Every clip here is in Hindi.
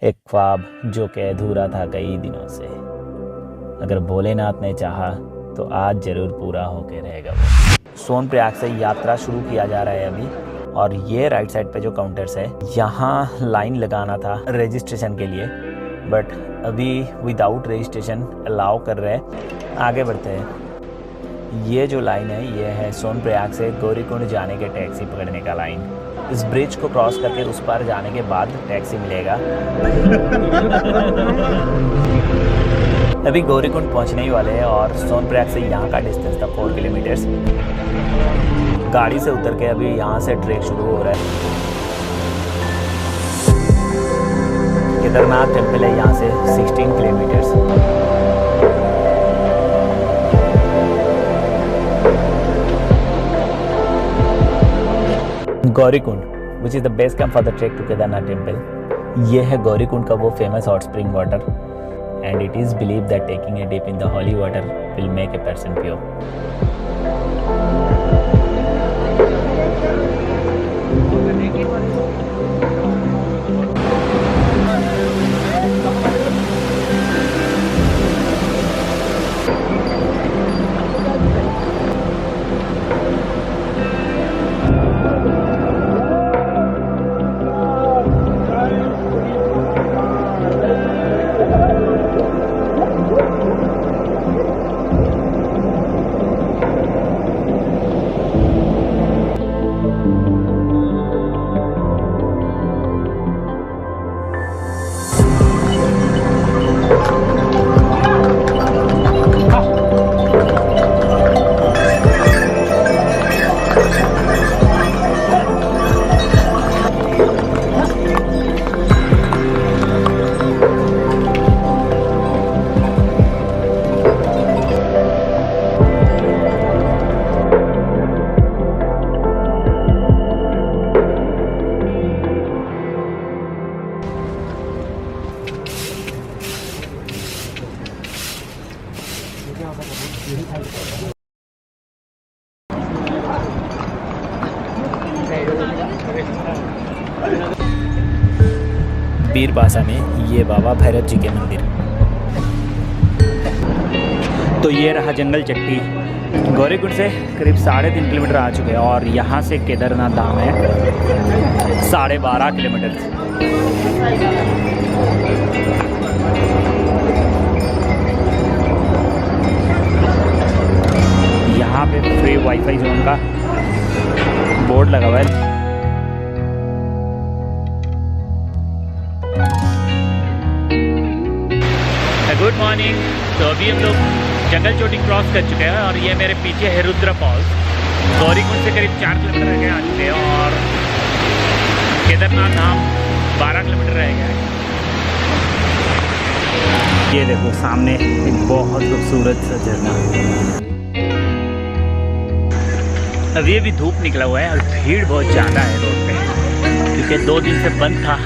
एक ख्वाब जो कि अधूरा था कई दिनों से। अगर भोलेनाथ ने चाहा तो आज ज़रूर पूरा होके रहेगा वो। सोनप्रयाग से यात्रा शुरू किया जा रहा है अभी, और ये राइट साइड पे जो काउंटर्स है यहाँ लाइन लगाना था रजिस्ट्रेशन के लिए, बट अभी विदाउट रजिस्ट्रेशन अलाउ कर रहे हैं। आगे बढ़ते हैं। ये जो लाइन है ये है सोनप्रयाग से गौरीकुंड जाने के टैक्सी पकड़ने का लाइन। इस ब्रिज को क्रॉस करके उस पार जाने के बाद टैक्सी मिलेगा। अभी गौरीकुंड पहुंचने ही वाले हैं और सोनप्रयाग से यहाँ का डिस्टेंस था 4 किलोमीटर्स। गाड़ी से उतर के अभी यहाँ से ट्रैक शुरू हो रहा है। केदारनाथ टेम्पल है यहाँ से 16 kilometres. Gaurikund which is the best camp for the trek to Kedarnath temple. ये है गौरीकुंड का वो famous hot spring water, and it is believe that taking a dip in the holy water will make a person pure. बीरबासा में ये बाबा भैरव जी के मंदिर। तो ये रहा जंगल चट्टी। गौरीकुंड से करीब 3.5 किलोमीटर आ चुके हैं और यहाँ से केदारनाथ धाम है 12.5 किलोमीटर। यहाँ पे फ्री वाईफाई जोन का बोर्ड लगा हुआ है। Good morning. तो अभी हम लोग जंगल चोटी क्रॉस कर चुके हैं और ये मेरे पीछे है रुद्र फॉल्स। गौरीकुंड से करीब 4 किलोमीटर रह गए आ चुके हैं और केदारनाथ धाम 12 किलोमीटर रह गया है। ये देखो सामने एक बहुत खूबसूरत सा झरना। अभी अभी धूप निकला हुआ है और भीड़ बहुत ज़्यादा है रोड पे, क्योंकि 2 दिन से बंद था।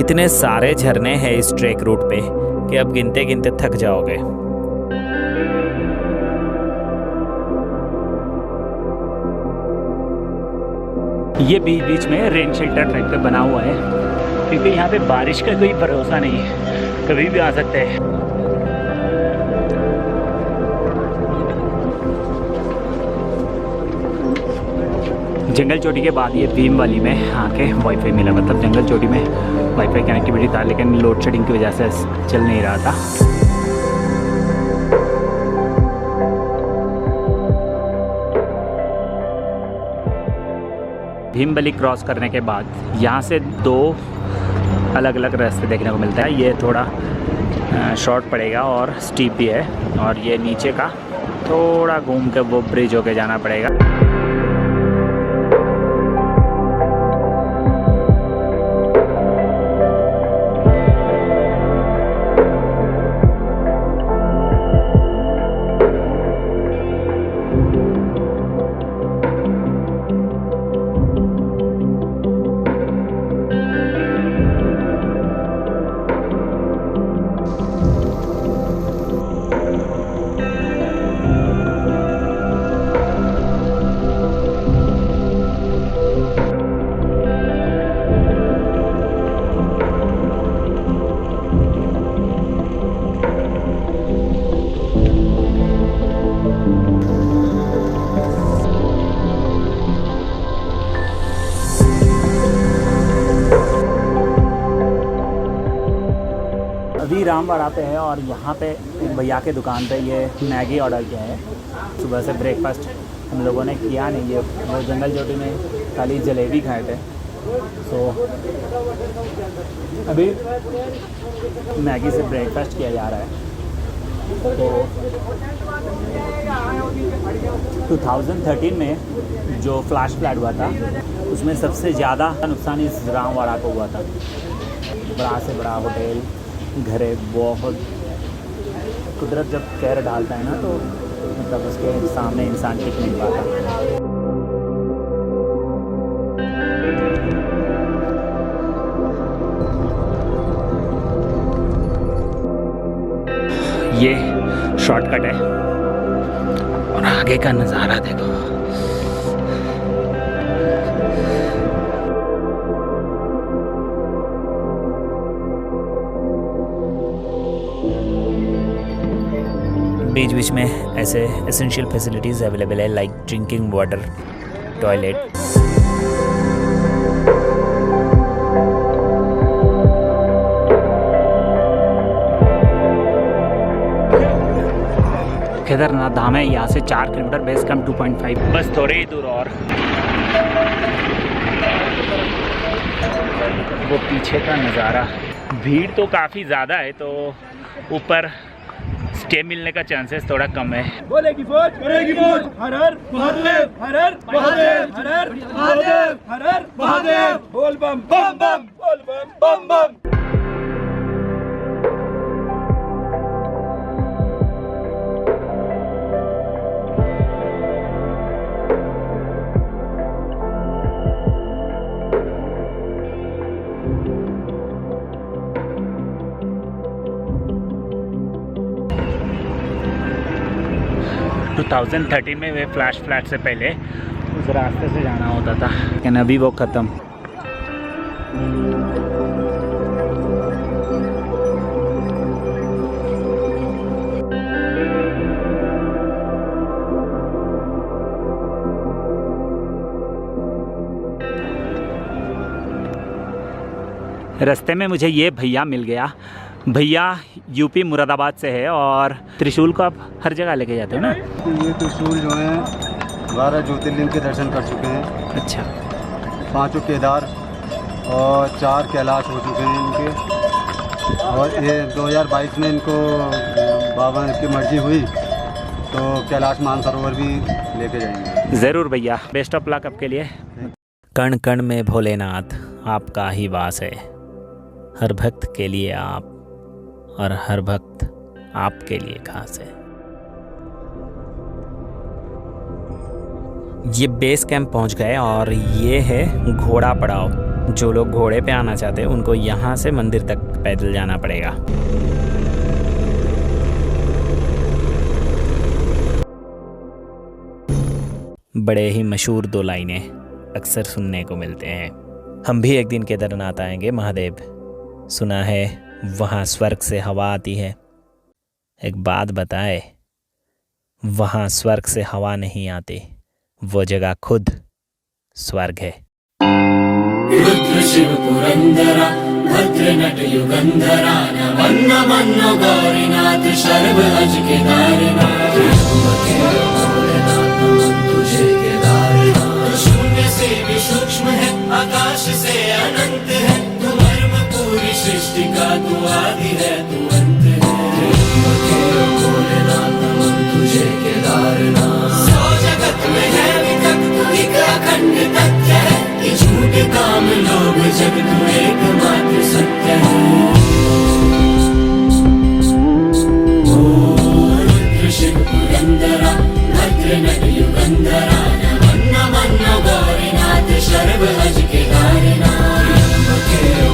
इतने सारे झरने हैं इस ट्रैक रूट पे कि अब गिनते गिनते थक जाओगे। ये बीच बीच में रेन शेल्टर टाइप का बना हुआ है, क्योंकि यहाँ पे बारिश का कोई भरोसा नहीं है, कभी भी आ सकते हैं। जंगल चोटी के बाद ये भीम वाली में आके वाईफाई मिला। मतलब जंगल चोटी में वाईफाई कनेक्टिविटी था, लेकिन लोड शेडिंग की वजह से चल नहीं रहा था। भीम वैली क्रॉस करने के बाद यहाँ से 2 अलग अलग रास्ते देखने को मिलता है। ये थोड़ा शॉर्ट पड़ेगा और स्टीप भी है, और ये नीचे का थोड़ा घूम के वो ब्रिज होके जाना पड़ेगा। अभी रामवाड़ा पे है और यहाँ पे एक भैया के दुकान पे ये मैगी ऑर्डर किया है। सुबह से ब्रेकफास्ट हम लोगों ने किया नहीं, ये वो जंगल चोटी में खाली जलेबी खाए थे। सो अभी मैगी से ब्रेकफास्ट किया जा रहा है। तो 2013 में जो फ्लैश फ्लड हुआ था उसमें सबसे ज़्यादा नुकसान इस रामवाड़ा को हुआ था। बड़ा से बड़ा होटल, घरे, बहुत कुदरत जब कहर डालता है ना तो मतलब उसके सामने इंसान टिक नहीं पाता। ये शॉर्टकट है और आगे का नज़ारा देखो। बीच बीच में ऐसे एसेंशियल फैसिलिटीज़ अवेलेबल है like drinking water, toilet. Kedarnath Dham है, यहाँ से 4 किलोमीटर, बेस कैंप 2.5, बस थोड़े ही दूर और। वो पीछे का नज़ारा, भीड़ तो काफ़ी ज़्यादा है तो ऊपर स्टे मिलने का चांसेस थोड़ा कम है। बोलेगी फौज, करेगी मौज, हर हर महादेव, हर हर महादेव, हर हर महादेव, हर हर महादेव, बोल बम बम बम, बोल बम बम बम। तो 2013 में वे फ्लैश फ्लड से पहले उस रास्ते से जाना होता था, लेकिन अभी वो ख़त्म। रास्ते में मुझे ये भैया मिल गया। भैया यूपी मुरादाबाद से है और त्रिशूल को आप हर जगह लेके जाते हो ना? ये त्रिशूल जो है 12 ज्योतिर्लिंग के दर्शन कर चुके हैं। अच्छा। 5 केदार और 4 कैलाश हो चुके हैं इनके। और ये 2022 में इनको बाबा की मर्जी हुई तो कैलाश मानसरोवर भी लेके जाएंगे। ज़रूर भैया, बेस्ट ऑफ लक आपके लिए। कण कण में भोलेनाथ आपका ही वास है, हर भक्त के लिए आप और हर भक्त आपके लिए खास है। ये बेस कैंप पहुंच गए और ये है घोड़ा पड़ाव। जो लोग घोड़े पे आना चाहते हैं उनको यहाँ से मंदिर तक पैदल जाना पड़ेगा। बड़े ही मशहूर 2 लाइनें अक्सर सुनने को मिलते हैं। हम भी एक दिन केदारनाथ आएंगे महादेव, सुना है वहाँ स्वर्ग से हवा आती है। एक बात बताए, वहाँ स्वर्ग से हवा नहीं आती, वो जगह खुद स्वर्ग है। रुद्र शिव पुरंदरा, भद्र नट युगंधरा, नमन मनो गौरीनाथ, शर्व अज केदारनाथ, तुझे केदारनाथ। शून्य से भी सूक्ष्म है, आकाश से अनंत है, तू मर्म पूरी सृष्टि का, तू आदि है, तू अंत है। भोलेनाथ तुझे केदारनाथ। सौ जगत में है विकट, तू एक अखंड तथ्य है, कि झूठ काम लोभ जग तू एकमात्र सत्य है। रुद्र शिव पुरंदरा, भद्र नट युगंधरा, नमन मनो गौरीनाथ, शर्व अज केदारनाथ।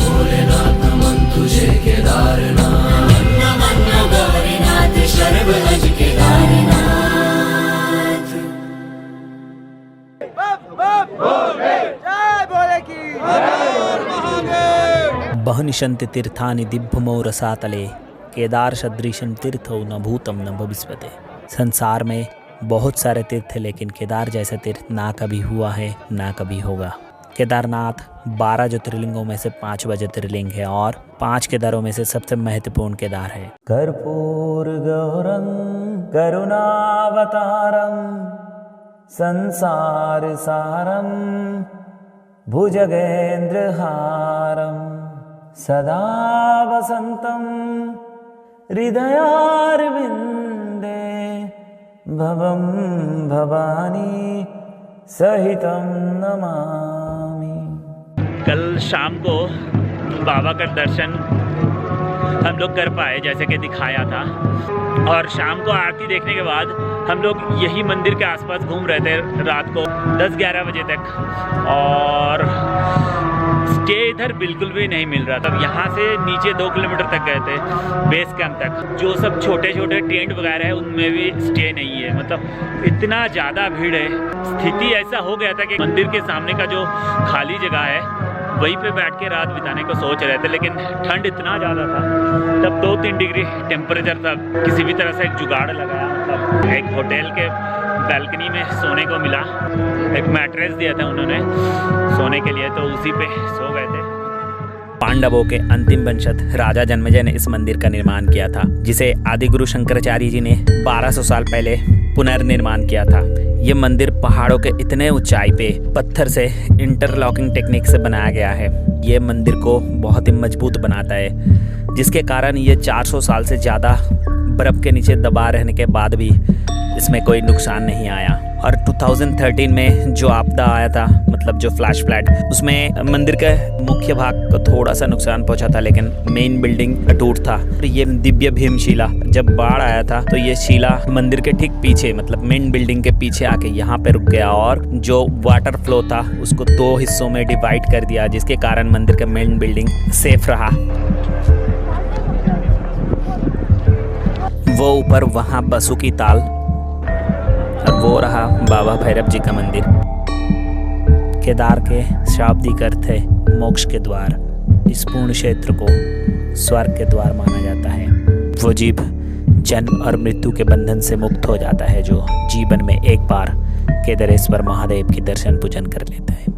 भोलेनाथ नमन तुझे केदारनाथ, नमन मनो गौरीनाथ, शर्व अज केदारनाथ। बहुनिशन्ति तीर्थानि दिव्यमो रसातले, केदार सदृशं तीर्थो न भूतम न भविष्यते। संसार में बहुत सारे तीर्थ हैं लेकिन केदार जैसा तीर्थ ना कभी हुआ है ना कभी होगा। केदारनाथ 12 ज्योतिर्लिंगों में से 5वां ज्योतिर्लिंग है और 5 केदारों में से सबसे महत्वपूर्ण केदार है। कर्पूर गौरं करुणावतारं संसार सारं भुजगेन्द्रहारं सदा वसन्तं हृदयारविन्दे भवं भवानी सहितं नमामि। कल शाम को बाबा का दर्शन हम लोग कर पाए जैसे कि दिखाया था, और शाम को आरती देखने के बाद हम लोग यही मंदिर के आसपास घूम रहे थे रात को 10-11 बजे तक, और स्टे इधर बिल्कुल भी नहीं मिल रहा था। यहाँ से नीचे 2 किलोमीटर तक गए थे बेस कैंप तक, जो सब छोटे छोटे टेंट वगैरह है उनमें भी स्टे नहीं है। मतलब इतना ज़्यादा भीड़ है, स्थिति ऐसा हो गया था कि मंदिर के सामने का जो खाली जगह है वहीं पे बैठ के रात बिताने को सोच रहे थे, लेकिन ठंड इतना ज़्यादा था तब 2-3 डिग्री टेम्परेचर था। किसी भी तरह से एक जुगाड़ लगाया, मतलब एक होटल के बैल्कनी में सोने को मिला, एक मैट्रेस दिया था उन्होंने सोने के लिए, तो उसी पे सो गए थे। पांडवों के अंतिम वंशज राजा जन्मेजय ने इस मंदिर का निर्माण किया था, जिसे आदिगुरु शंकराचार्य जी ने 1200 साल पहले पुनर्निर्माण किया था। ये मंदिर पहाड़ों के इतने ऊंचाई पे पत्थर से इंटरलॉकिंग टेक्निक से बनाया गया है। ये मंदिर को बहुत ही मजबूत बनाता है, जिसके कारण ये 400 साल से ज़्यादा बर्फ़ के नीचे दबा रहने के बाद भी इसमें कोई नुकसान नहीं आया। और 2013 में जो आपदा आया था, मतलब जो फ्लैश फ्लड, उसमें मंदिर के मुख्य भाग को थोड़ा सा नुकसान पहुंचा था, लेकिन मेन बिल्डिंग अटूट था। ये दिव्य भीमशिला, जब बाढ़ आया था तो ये शिला मंदिर के ठीक पीछे, मतलब मेन बिल्डिंग के पीछे आके यहाँ पे रुक गया, और जो वाटर फ्लो था उसको 2 हिस्सों में डिवाइड कर दिया, जिसके कारण मंदिर का मेन बिल्डिंग सेफ रहा। वो ऊपर वहाँ बसुकी ताल, और वो रहा बाबा भैरव जी का मंदिर। केदार के शाब्दिक अर्थ है मोक्ष के द्वार। इस पूर्ण क्षेत्र को स्वर्ग के द्वार माना जाता है। वो जीव जन्म और मृत्यु के बंधन से मुक्त हो जाता है, जो जीवन में एक बार केदारेश्वर महादेव की दर्शन पूजन कर लेता है।